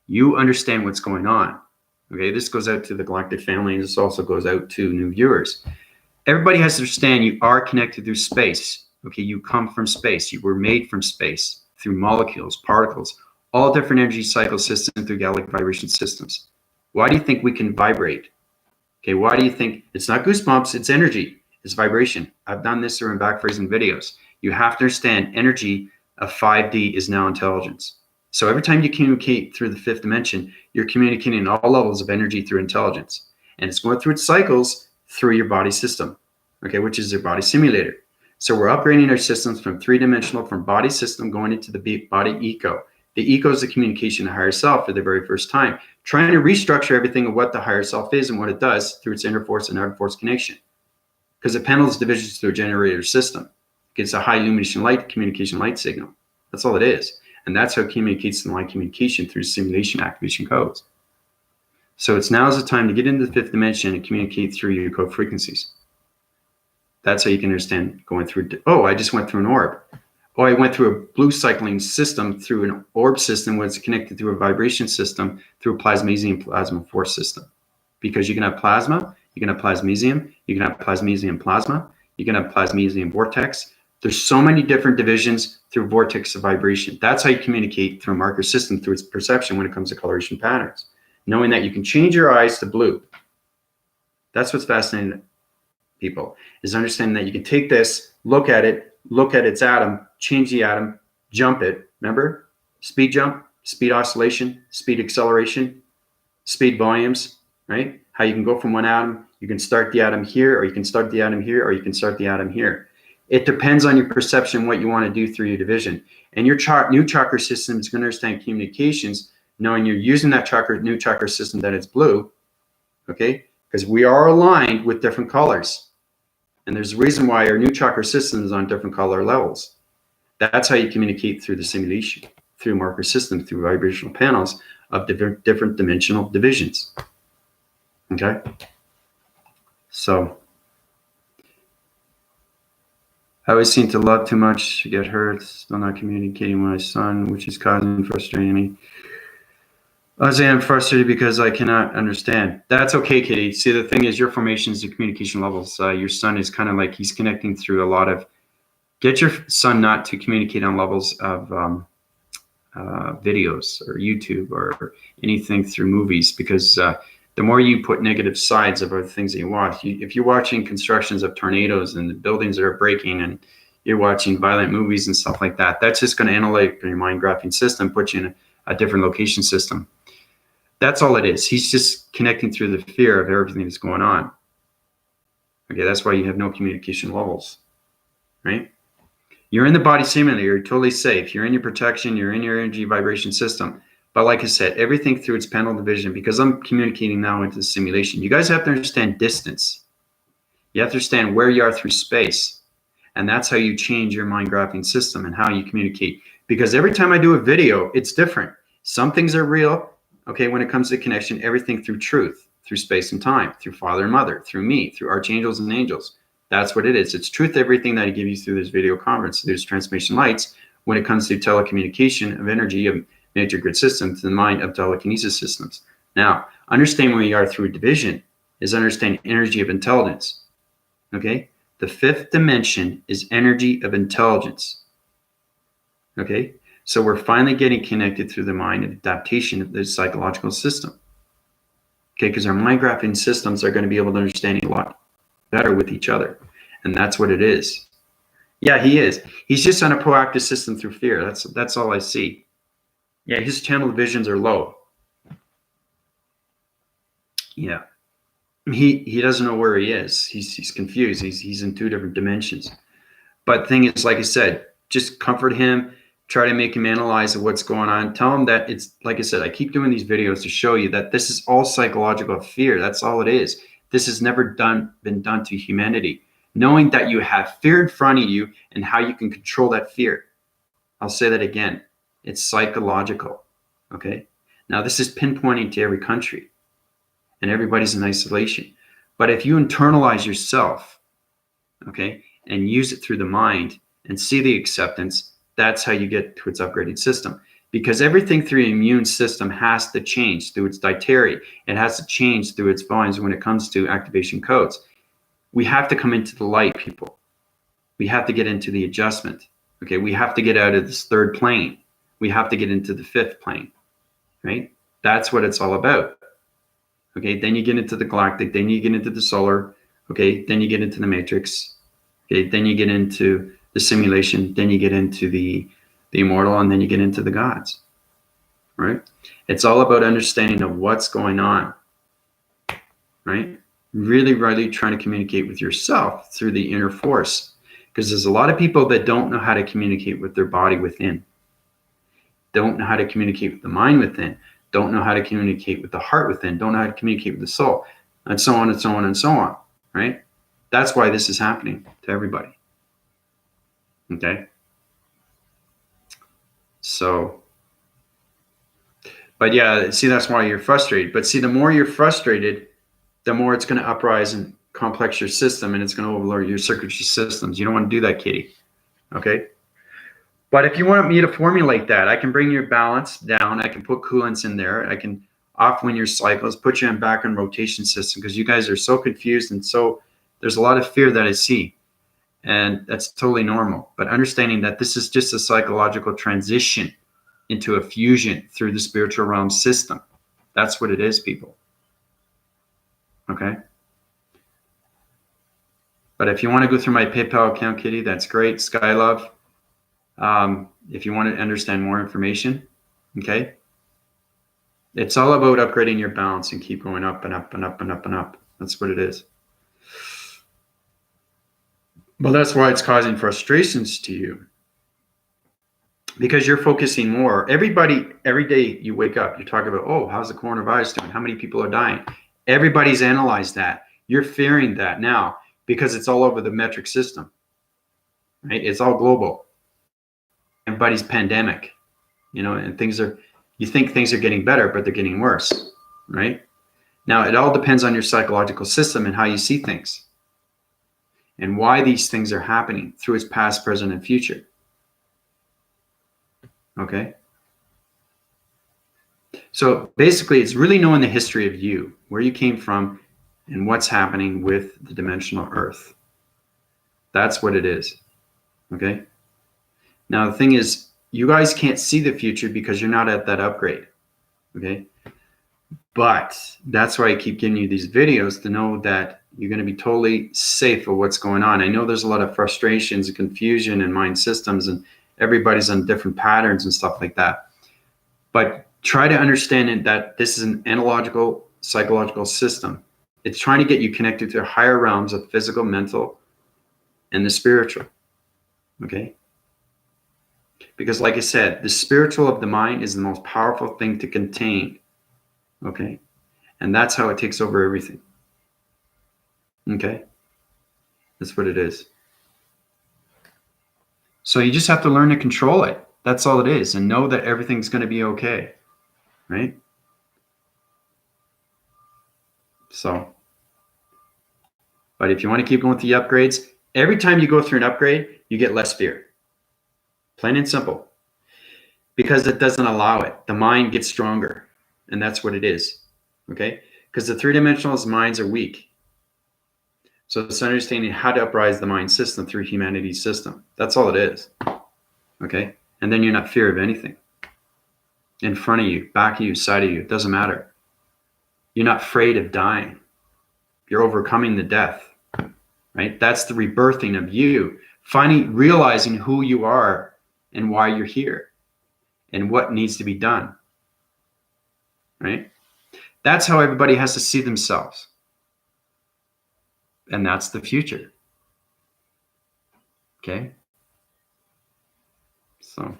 you understand what's going on. Okay, this goes out to the galactic family, and this also goes out to new viewers. Everybody has to understand you are connected through space. Okay, you come from space. You were made from space through molecules, particles, all different energy cycle systems through galactic vibration systems. Why do you think we can vibrate? Okay, why do you think it's not goosebumps? It's energy. It's vibration. I've done this through in back phrasing videos. You have to understand energy of 5D is now intelligence. So every time you communicate through the fifth dimension, you're communicating all levels of energy through intelligence. And it's going through its cycles through your body system, okay, which is your body simulator. So we're upgrading our systems from three-dimensional, from body system, going into the body eco. The eco is the communication to higher self for the very first time, trying to restructure everything of what the higher self is and what it does through its inner force and outer force connection. Because it handles divisions through a generator system. It's a high illumination light communication light signal. That's all it is. And that's how it communicates in light communication through simulation activation codes. So it's now is the time to get into the fifth dimension and communicate through your code frequencies. That's how you can understand going through. Oh, I just went through an orb. Oh, I went through a blue cycling system through an orb system where it's connected through a vibration system through a plasmesium plasma force system. Because you can have plasma, you can have plasmesium, you can have plasmesium plasma, you can have plasmesium vortex. There's so many different divisions through vortex of vibration. That's how you communicate through a marker system through its perception when it comes to coloration patterns. Knowing that you can change your eyes to blue. That's what's fascinating people, is understanding that you can take this, look at its atom, change the atom, jump it. Remember? Speed jump, speed oscillation, speed acceleration, speed volumes, right? How you can go from one atom, you can start the atom here, or you can start the atom here, or you can start the atom here. It depends on your perception, what you want to do through your division. And your new chakra system is going to understand communications, knowing you're using that new chakra system that it's blue, okay? Because we are aligned with different colors. And there's a reason why our new chakra system is on different color levels. That's how you communicate through the simulation, through marker system, through vibrational panels of different dimensional divisions. Okay? So, I always seem to love too much to get hurt, still not communicating with my son, which is causing frustrating me. I say I'm frustrated because I cannot understand. That's okay, Kitty. See, the thing is, your formations and communication levels, your son is kind of like he's connecting through a lot of, get your son not to communicate on levels of videos or YouTube or anything through movies, because the more you put negative sides of other things that you watch, if you're watching constructions of tornadoes and the buildings that are breaking and you're watching violent movies and stuff like that, that's just going to analyze your mind graphing system, put you in a different location system. That's all it is. He's just connecting through the fear of everything that's going on. Okay, that's why you have no communication levels, right? You're in the body simulator, you're totally safe. You're in your protection, you're in your energy vibration system. But like I said, everything through its panel division, because I'm communicating now into the simulation, you guys have to understand distance. You have to understand where you are through space. And that's how you change your mind graphing system and how you communicate. Because every time I do a video, it's different. Some things are real, okay, when it comes to connection, everything through truth, through space and time, through father and mother, through me, through archangels and angels. That's what it is. It's truth, everything that I give you through this video conference, through this transmission lights, when it comes to telecommunication of energy of major grid system to the mind of telekinesis systems. Now, understand where you are through division is understanding energy of intelligence. Okay? The fifth dimension is energy of intelligence. Okay? So we're finally getting connected through the mind of adaptation of the psychological system. Okay, because our mind graphing systems are going to be able to understand a lot better with each other. And that's what it is. Yeah, he is. He's just on a proactive system through fear. That's all I see. Yeah, his channel visions are low. Yeah. He doesn't know where he is. He's confused. He's in two different dimensions. But the thing is, like I said, just comfort him, try to make him analyze what's going on. Tell him that it's, like I said, I keep doing these videos to show you that this is all psychological fear. That's all it is. This has never been done to humanity. Knowing that you have fear in front of you and how you can control that fear. I'll say that again. It's psychological. Okay. Now this is pinpointing to every country, and everybody's in isolation. But if you internalize yourself, okay, and use it through the mind and see the acceptance, that's how you get to its upgraded system. Because everything through the immune system has to change through its dietary. It has to change through its volumes when it comes to activation codes. We have to come into the light, people. We have to get into the adjustment. Okay, we have to get out of this third plane. We have to get into the fifth plane, right? That's what it's all about. Okay, then you get into the galactic, then you get into the solar, okay, then you get into the matrix, okay, then you get into the simulation, then you get into the immortal, and then you get into the gods, right? It's all about understanding of what's going on, right? Really, really trying to communicate with yourself through the inner force, because there's a lot of people that don't know how to communicate with their body within, don't know how to communicate with the mind within, don't know how to communicate with the heart within, don't know how to communicate with the soul, and so on and so on and so on, right? That's why this is happening to everybody. Okay? So, but yeah, see, that's why you're frustrated. But see, the more you're frustrated, the more it's going to uprise and complex your system, and it's going to overload your circuitry systems. You don't want to do that, Katie. Okay? But if you want me to formulate that, I can bring your balance down. I can put coolants in there. I can off-wind your cycles, put you on back on rotation system, because you guys are so confused, and so there's a lot of fear that I see. And that's totally normal. But understanding that this is just a psychological transition into a fusion through the spiritual realm system. That's what it is, people. Okay? But if you want to go through my PayPal account, Kitty, that's great. Skylove. If you want to understand more information, okay? It's all about upgrading your balance and keep going up and up and up and up and up. That's what it is. Well, that's why it's causing frustrations to you. Because you're focusing more. Everybody, every day you wake up, you talk about, oh, how's the coronavirus doing? How many people are dying? Everybody's analyzed that. You're fearing that now because it's all over the metric system, right? It's all global. Everybody's pandemic, you know, and you think things are getting better, but they're getting worse, right? Now, it all depends on your psychological system and how you see things and why these things are happening through its past, present, and future. Okay? So basically, it's really knowing the history of you, where you came from, and what's happening with the dimensional Earth. That's what it is. Okay? Now, the thing is, you guys can't see the future because you're not at that upgrade. Okay? But that's why I keep giving you these videos, to know that you're going to be totally safe of what's going on. I know there's a lot of frustrations and confusion in mind systems, and everybody's on different patterns and stuff like that. But try to understand that this is an analogical psychological system. It's trying to get you connected to higher realms of physical, mental, and the spiritual. Okay? Because like I said, the spiritual of the mind is the most powerful thing to contain. Okay? And that's how it takes over everything. Okay? That's what it is. So you just have to learn to control it. That's all it is. And know that everything's going to be okay. Right? So, but if you want to keep going with the upgrades, every time you go through an upgrade, you get less fear. Plain and simple. Because it doesn't allow it. The mind gets stronger. And that's what it is. Okay? Because the three-dimensional minds are weak. So it's understanding how to uprise the mind system through humanity's system. That's all it is. Okay? And then you're not fear of anything. In front of you, back of you, side of you, it doesn't matter. You're not afraid of dying. You're overcoming the death, right? That's the rebirthing of you, finally realizing who you are and why you're here and what needs to be done, right? That's how everybody has to see themselves. And that's the future. Okay? So.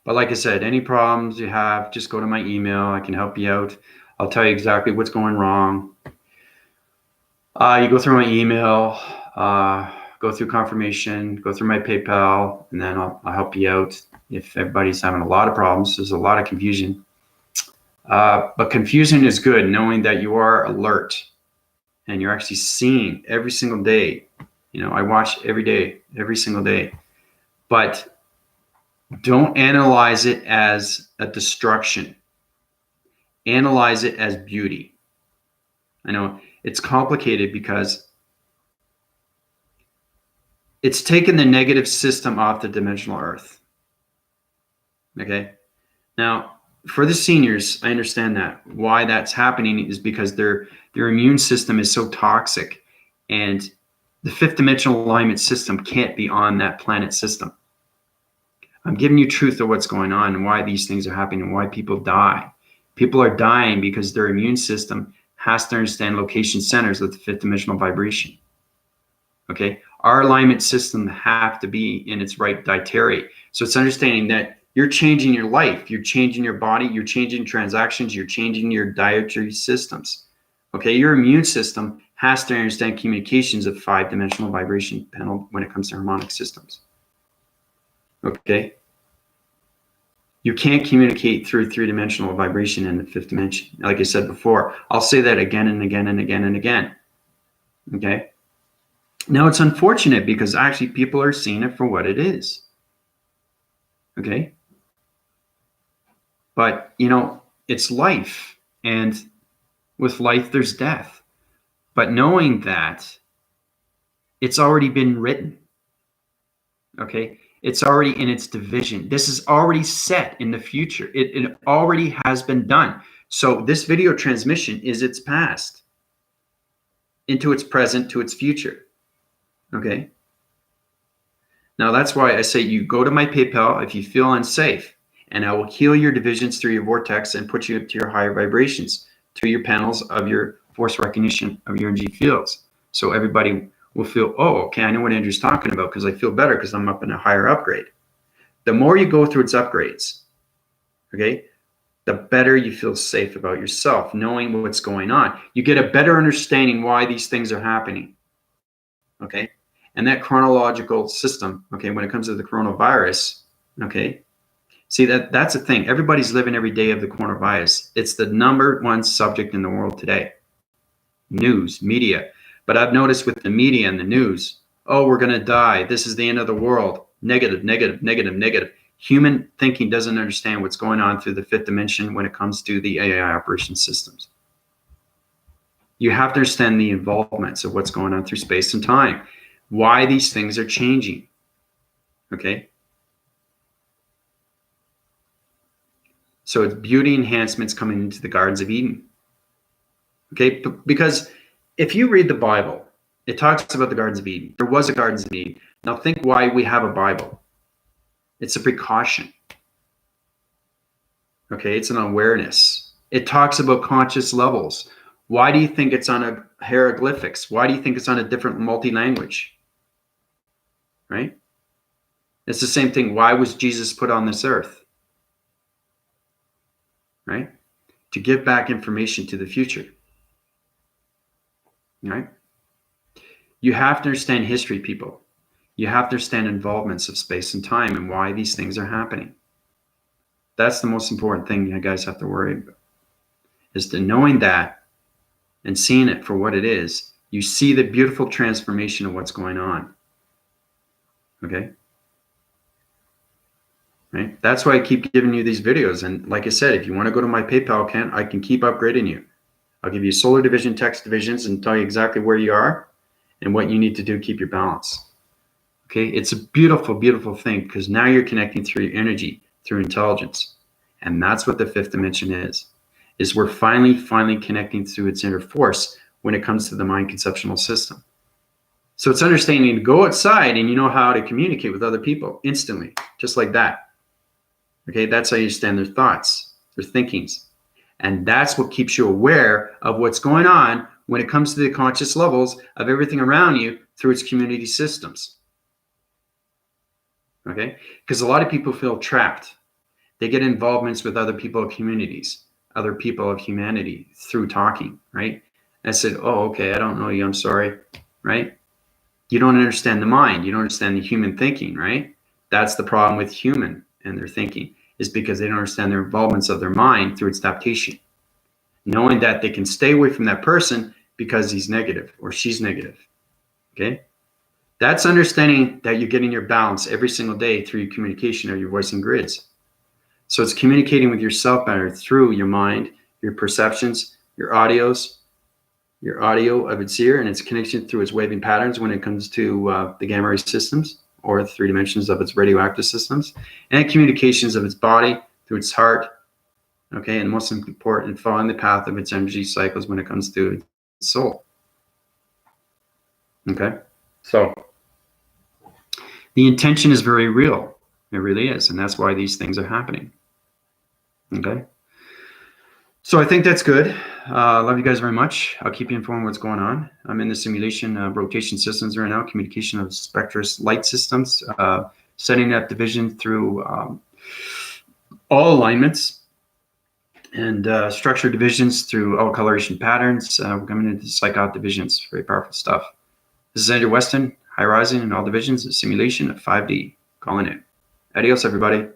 But like I said, any problems you have, just go to my email. I can help you out. I'll tell you exactly what's going wrong. You go through my email, go through confirmation, go through my PayPal, and then I'll help you out. If everybody's having a lot of problems, there's a lot of confusion. But confusion is good, knowing that you are alert and you're actually seeing every single day. You know, I watch every day, every single day. But don't analyze it as a destruction. Analyze it as beauty. I know it's complicated because it's taken the negative system off the dimensional earth. Okay? Now, for the seniors, I understand that. Why that's happening is because their immune system is so toxic, and the fifth dimensional alignment system can't be on that planet system. I'm giving you truth of what's going on and why these things are happening and why people die. People are dying because their immune system has to understand location centers of the fifth dimensional vibration. Okay? Our alignment system have to be in its right dietary. So it's understanding that you're changing your life, you're changing your body, you're changing transactions, you're changing your dietary systems. Okay? Your immune system has to understand communications of five-dimensional vibration panel when it comes to harmonic systems. Okay? You can't communicate through three-dimensional vibration in the fifth dimension. Like I said before, I'll say that again and again and again and again. Okay? Now, it's unfortunate because actually people are seeing it for what it is. Okay? But, you know, it's life. And with life, there's death. But knowing that, it's already been written. Okay? It's already in its division. This is already set in the future. It already has been done. So this video transmission is its past into its present to its future. Okay? Now that's why I say you go to my PayPal if you feel unsafe, and I will heal your divisions through your vortex and put you up to your higher vibrations through your panels of your force recognition of your energy fields. So everybody will feel, oh, okay, I know what Andrew's talking about because I feel better because I'm up in a higher upgrade. The more you go through its upgrades, okay, the better you feel safe about yourself, knowing what's going on. You get a better understanding why these things are happening, okay? And that chronological system, okay, when it comes to the coronavirus, okay, see, that's the thing. Everybody's living every day of the coronavirus. It's the #1 subject in the world today. News, media. But I've noticed with the media and the news, oh, we're going to die. This is the end of the world. Negative, negative, negative, negative. Human thinking doesn't understand what's going on through the fifth dimension when it comes to the AI operation systems. You have to understand the involvements of what's going on through space and time, why these things are changing. Okay? So it's beauty enhancements coming into the Gardens of Eden. Okay? Because if you read the Bible, it talks about the Gardens of Eden. There was a Gardens of Eden. Now think why we have a Bible. It's a precaution. Okay, it's an awareness. It talks about conscious levels. Why do you think it's on a hieroglyphics? Why do you think it's on a different multi-language? Right? It's the same thing. Why was Jesus put on this earth? Right? To give back information to the future. Right? You have to understand history, people. You have to understand involvements of space and time and why these things are happening. That's the most important thing you guys have to worry about, is to knowing that and seeing it for what it is. You see the beautiful transformation of what's going on. Okay? Right? That's why I keep giving you these videos. And like I said, if you want to go to my PayPal account, I can keep upgrading you. I'll give you solar division, text divisions, and tell you exactly where you are and what you need to do to keep your balance. Okay? It's a beautiful, beautiful thing because now you're connecting through your energy, through intelligence. And that's what the fifth dimension is we're finally connecting through its inner force when it comes to the mind conceptual system. So it's understanding to go outside and you know how to communicate with other people instantly, just like that. Okay, that's how you understand their thoughts, their thinkings. And that's what keeps you aware of what's going on when it comes to the conscious levels of everything around you through its community systems. Okay, because a lot of people feel trapped. They get involvements with other people of communities, other people of humanity through talking, right? I said, oh, okay, I don't know you, I'm sorry, right? You don't understand the mind. You don't understand the human thinking, right? That's the problem with human and their thinking, is because they don't understand their involvements of their mind through its adaptation. Knowing that they can stay away from that person because he's negative or she's negative, okay? That's understanding that you're getting your balance every single day through your communication of your voicing grids. So it's communicating with yourself better through your mind, your perceptions, your audios, your audio of its ear and its connection through its waving patterns when it comes to the gamma ray systems or the 3 dimensions of its radioactive systems, and communications of its body through its heart, okay, and most important, following the path of its energy cycles when it comes to its soul. Okay, so the intention is very real. It really is, and that's why these things are happening. Okay. So I think that's good. Love you guys very much. I'll keep you informed what's going on. I'm in the simulation rotation systems right now, communication of spectrous light systems, setting up division through all alignments and structure divisions through all coloration patterns. We're coming into psych-out divisions. Very powerful stuff. This is Andrew Weston, High Rising and all divisions, a simulation of 5D. Calling it. Adios, everybody.